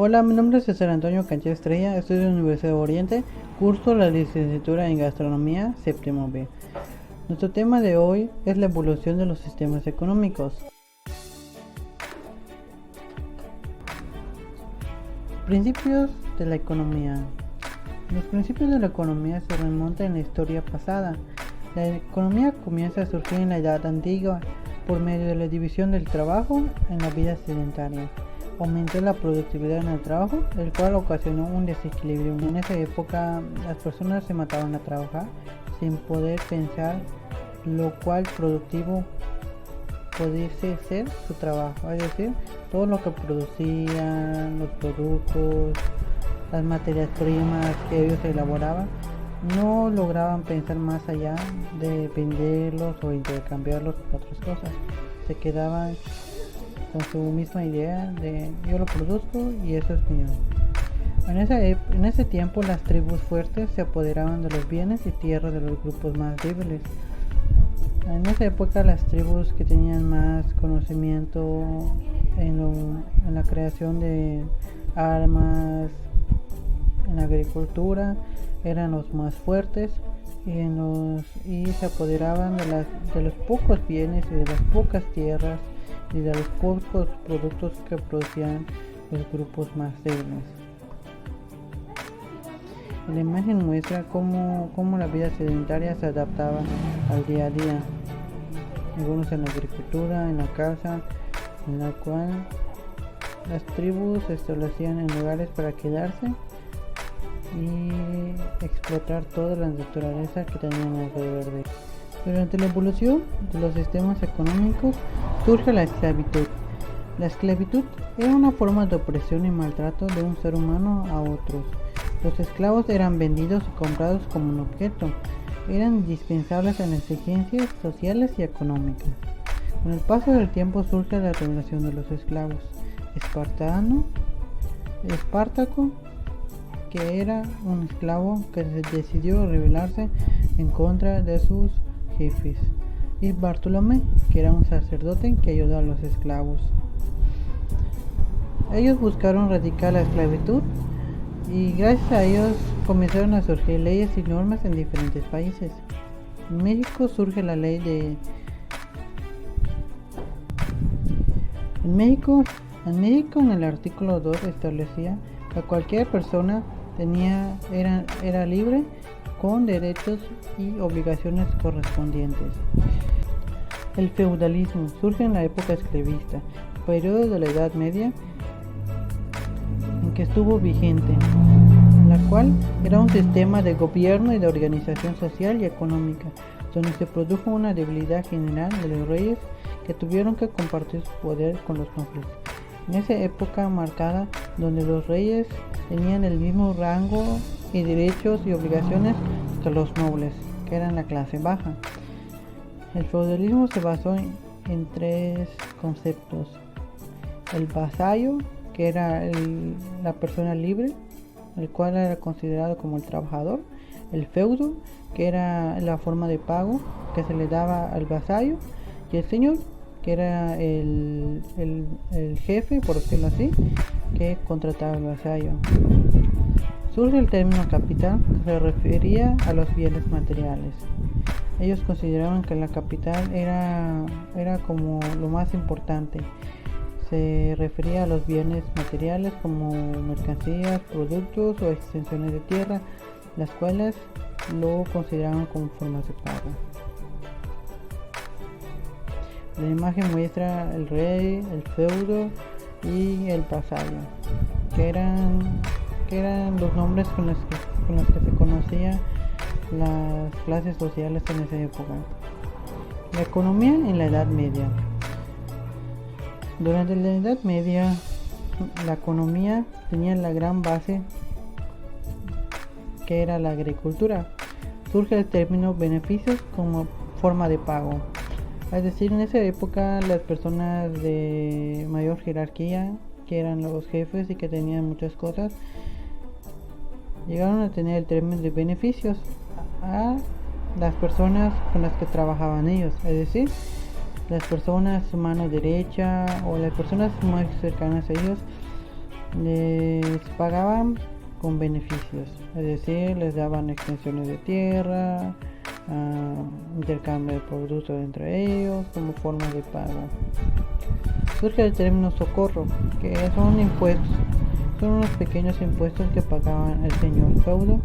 Hola, mi nombre es César Antonio Cancha Estrella, estudio en la Universidad de Oriente, curso la licenciatura en Gastronomía, séptimo B. Nuestro tema de hoy es la evolución de los sistemas económicos. Principios de la economía. Los principios de la economía se remontan en la historia pasada. La economía comienza a surgir en la Edad Antigua por medio de la división del trabajo en la vida sedentaria. Aumentó la productividad en el trabajo, el cual ocasionó un desequilibrio. En esa época las personas se mataban a trabajar sin poder pensar lo cual productivo pudiese ser su trabajo, es decir, todo lo que producían, los productos, las materias primas que ellos elaboraban, no lograban pensar más allá de venderlos o intercambiarlos por otras cosas. Se quedaban con su misma idea de yo lo produzco y eso es mío. En ese tiempo las tribus fuertes se apoderaban de los bienes y tierras de los grupos más débiles. En esa época las tribus que tenían más conocimiento en la creación de armas, en la agricultura, eran los más fuertes y se apoderaban de los pocos bienes y de las pocas tierras y de los pocos productos que producían los grupos más débiles. La imagen muestra cómo la vida sedentaria se adaptaba al día a día. Algunos en la agricultura, en la casa, en la cual las tribus se establecían en lugares para quedarse y explotar toda la naturaleza que tenían alrededor de ellos. Durante la evolución de los sistemas económicos surge la esclavitud. La esclavitud era una forma de opresión y maltrato de un ser humano a otros. Los esclavos eran vendidos y comprados como un objeto. Eran indispensables en exigencias sociales y económicas. Con el paso del tiempo surge la regulación de los esclavos. Espartaco, que era un esclavo que decidió rebelarse en contra de sus jefes, y Bartolomé, que era un sacerdote que ayudó a los esclavos. Ellos buscaron erradicar la esclavitud y gracias a ellos comenzaron a surgir leyes y normas en diferentes países. En México surge la ley de... En México en el artículo 2 establecía que cualquier persona era libre con derechos y obligaciones correspondientes. El feudalismo surge en la época esclavista, periodo de la Edad Media en que estuvo vigente, la cual era un sistema de gobierno y de organización social y económica, donde se produjo una debilidad general de los reyes que tuvieron que compartir su poder con los nobles. En esa época marcada, donde los reyes tenían el mismo rango y derechos y obligaciones que los nobles, que eran la clase baja. El feudalismo se basó en tres conceptos: el vasallo, que era la persona libre, el cual era considerado como el trabajador; el feudo, que era la forma de pago que se le daba al vasallo; y el señor, que era el jefe, por decirlo así, que contrataba al vasallo. Surge el término capital, que se refería a los bienes materiales. Ellos consideraban que la capital era como lo más importante. Se refería a los bienes materiales como mercancías, productos o extensiones de tierra, las cuales lo consideraban como formas de pago. La imagen muestra el rey, el feudo y el vasallo, que eran los nombres con los que se conocían las clases sociales en esa época. La economía en la Edad Media. Durante la Edad Media, la economía tenía la gran base que era la agricultura. Surge el término beneficios como forma de pago. Es decir, en esa época las personas de mayor jerarquía, que eran los jefes y que tenían muchas cosas, llegaron a tener el término de beneficios a las personas con las que trabajaban ellos, es decir, las personas su mano derecha o las personas más cercanas a ellos les pagaban con beneficios, es decir, les daban extensiones de tierra, intercambio de productos entre ellos como forma de pago. Surge el término socorro, que son impuestos, son unos pequeños impuestos que pagaban el señor feudo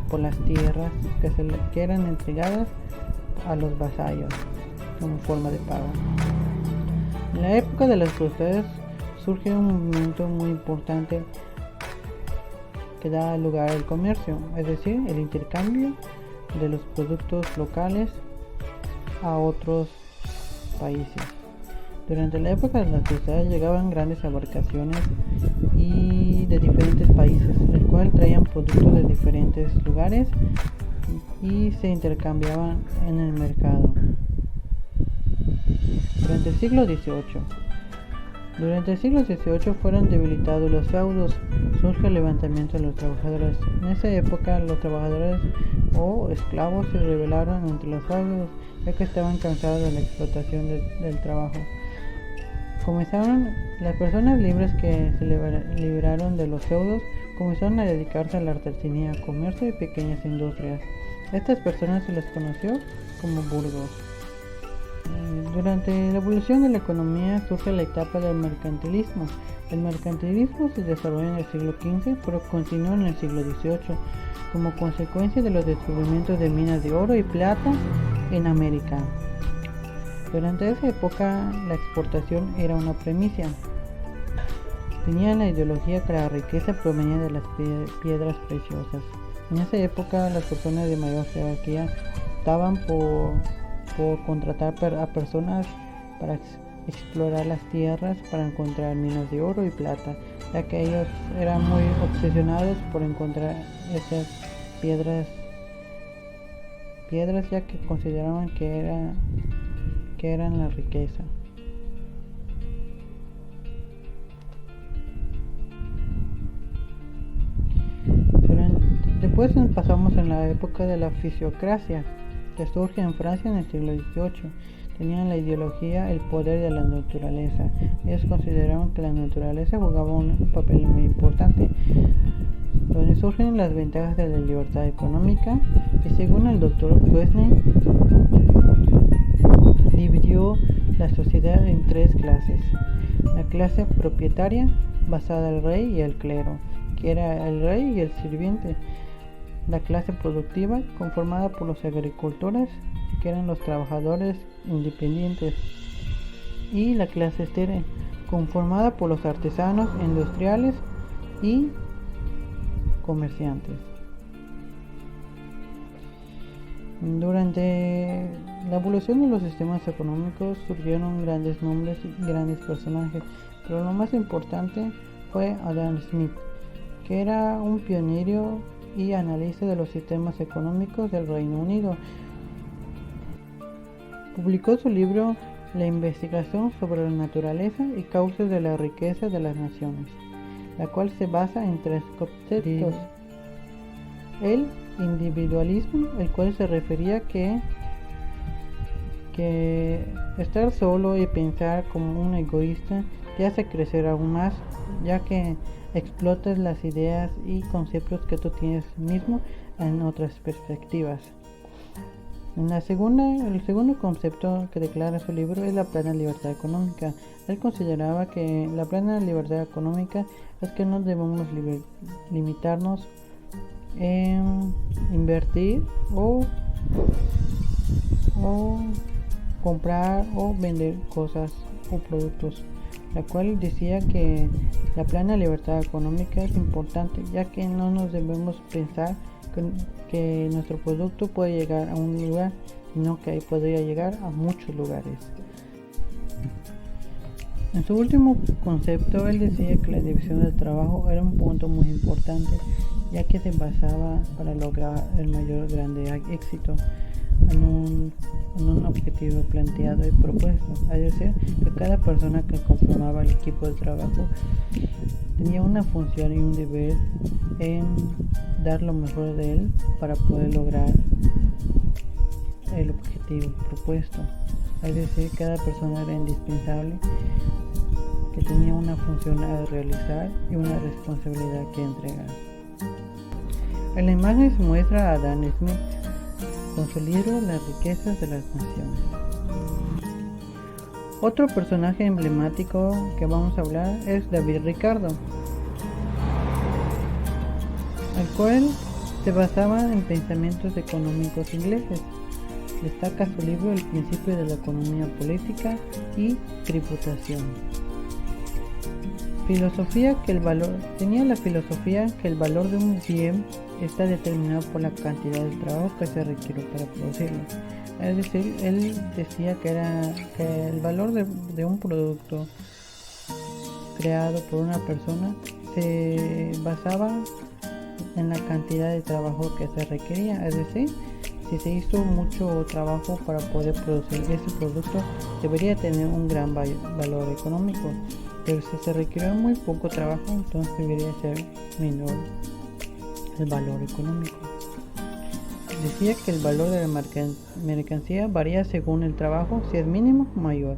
por las tierras que eran entregadas a los vasallos como forma de pago. En la época de las cruzadas surge un movimiento muy importante que da lugar al comercio, es decir, el intercambio de los productos locales a otros países. Durante la época de las cruzadas llegaban grandes embarcaciones y de diferentes países, el cual traían productos de diferentes lugares y se intercambiaban en el mercado. Durante el siglo XVIII fueron debilitados los feudos, surge el levantamiento de los trabajadores. En esa época los trabajadores o esclavos se rebelaron entre los feudos, ya que estaban cansados de la explotación del trabajo. Las personas libres que se liberaron de los feudos comenzaron a dedicarse a la artesanía, comercio y pequeñas industrias. A estas personas se les conoció como burgos. Durante la evolución de la economía surge la etapa del mercantilismo. El mercantilismo se desarrolló en el siglo XV, pero continuó en el siglo XVIII como consecuencia de los descubrimientos de minas de oro y plata en América. Durante esa época la exportación era una premisa. Tenían la ideología que la riqueza provenía de las piedras preciosas. En esa época las personas de mayor jerarquía optaban por contratar a personas para explorar las tierras para encontrar minas de oro y plata, ya que ellos eran muy obsesionados por encontrar esas piedras ya que consideraban que eran la riqueza. Después pasamos en la época de la fisiocracia, que surge en Francia en el siglo XVIII. Tenían la ideología el poder de la naturaleza. Ellos consideraban que la naturaleza jugaba un papel muy importante, donde surgen las ventajas de la libertad económica, y según el Dr. Quesney dividió la sociedad en tres clases: la clase propietaria, basada en el rey y el clero, que era el rey y el sirviente; la clase productiva, conformada por los agricultores, que eran los trabajadores independientes; y la clase estéril, conformada por los artesanos, industriales y comerciantes. Durante la evolución de los sistemas económicos surgieron grandes nombres y grandes personajes, pero lo más importante fue Adam Smith, que era un pionero y analista de los sistemas económicos del Reino Unido. Publicó su libro La investigación sobre la naturaleza y causas de la riqueza de las naciones, la cual se basa en tres conceptos: el individualismo, el cual se refería que estar solo y pensar como un egoísta te hace crecer aún más, ya que explotas las ideas y conceptos que tú tienes mismo en otras perspectivas. El segundo concepto que declara su libro es la plena libertad económica. Él consideraba que la plena libertad económica es que no debemos limitarnos en invertir o comprar o vender cosas o productos, la cual decía que la plena libertad económica es importante, ya que no nos debemos pensar que nuestro producto puede llegar a un lugar, sino que podría llegar a muchos lugares. En su último concepto, él decía que la división del trabajo era un punto muy importante, ya que se basaba para lograr el mayor grande éxito en un objetivo planteado y propuesto, es decir, que cada persona que conformaba el equipo de trabajo tenía una función y un deber en dar lo mejor de él para poder lograr el objetivo propuesto. Es decir, cada persona era indispensable que tenía una función a realizar y una responsabilidad que entregar. En la imagen se muestra a Adam Smith con su libro Las riquezas de las naciones. Otro personaje emblemático que vamos a hablar es David Ricardo, el cual se basaba en pensamientos económicos ingleses. Destaca su libro El principio de la economía política y tributación. Tenía la filosofía que el valor de un bien está determinado por la cantidad de trabajo que se requiere para producirlo. Es decir, él decía que el valor de un producto creado por una persona se basaba en la cantidad de trabajo que se requería. Es decir, si se hizo mucho trabajo para poder producir ese producto, debería tener un gran valor económico. Pero si se requiere muy poco trabajo, entonces debería ser menor el valor económico. Decía que el valor de la mercancía varía según el trabajo, si es mínimo o mayor,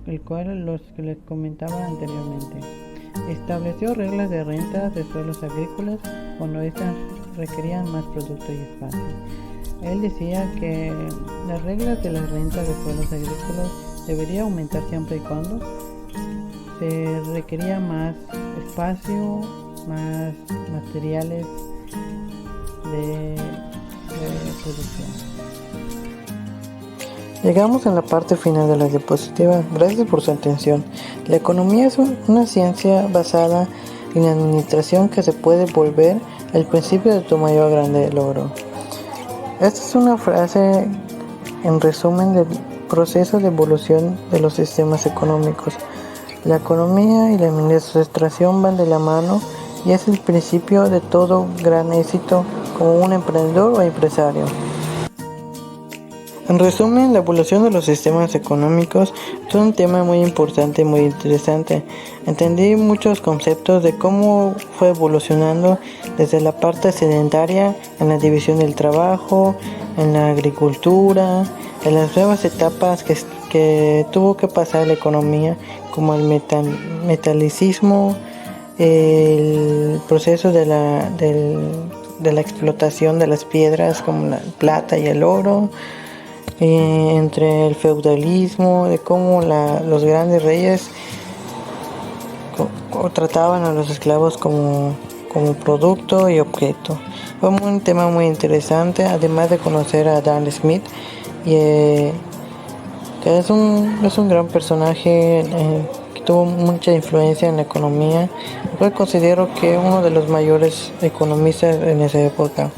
el cual los que les comentaba anteriormente. Estableció reglas de renta de suelos agrícolas cuando éstas requerían más producto y espacio. Él decía que las reglas de las rentas de suelos agrícolas debería aumentar siempre y cuando se requería más espacio, más materiales de producción. Llegamos a la parte final de la diapositiva. Gracias por su atención. La economía es una ciencia basada en la administración que se puede volver el principio de tu mayor grande logro. Esta es una frase en resumen del proceso de evolución de los sistemas económicos. La economía y la administración van de la mano y es el principio de todo gran éxito como un emprendedor o empresario. En resumen, la evolución de los sistemas económicos es un tema muy importante y muy interesante. Entendí muchos conceptos de cómo fue evolucionando desde la parte sedentaria, en la división del trabajo, en la agricultura, en las nuevas etapas que tuvo que pasar la economía, como el metalicismo, el proceso de la explotación de las piedras como la plata y el oro, entre el feudalismo, de cómo los grandes reyes trataban a los esclavos como producto y objeto. Fue un tema muy interesante, además de conocer a Adam Smith, que es un gran personaje que tuvo mucha influencia en la economía. Yo considero que uno de los mayores economistas en esa época.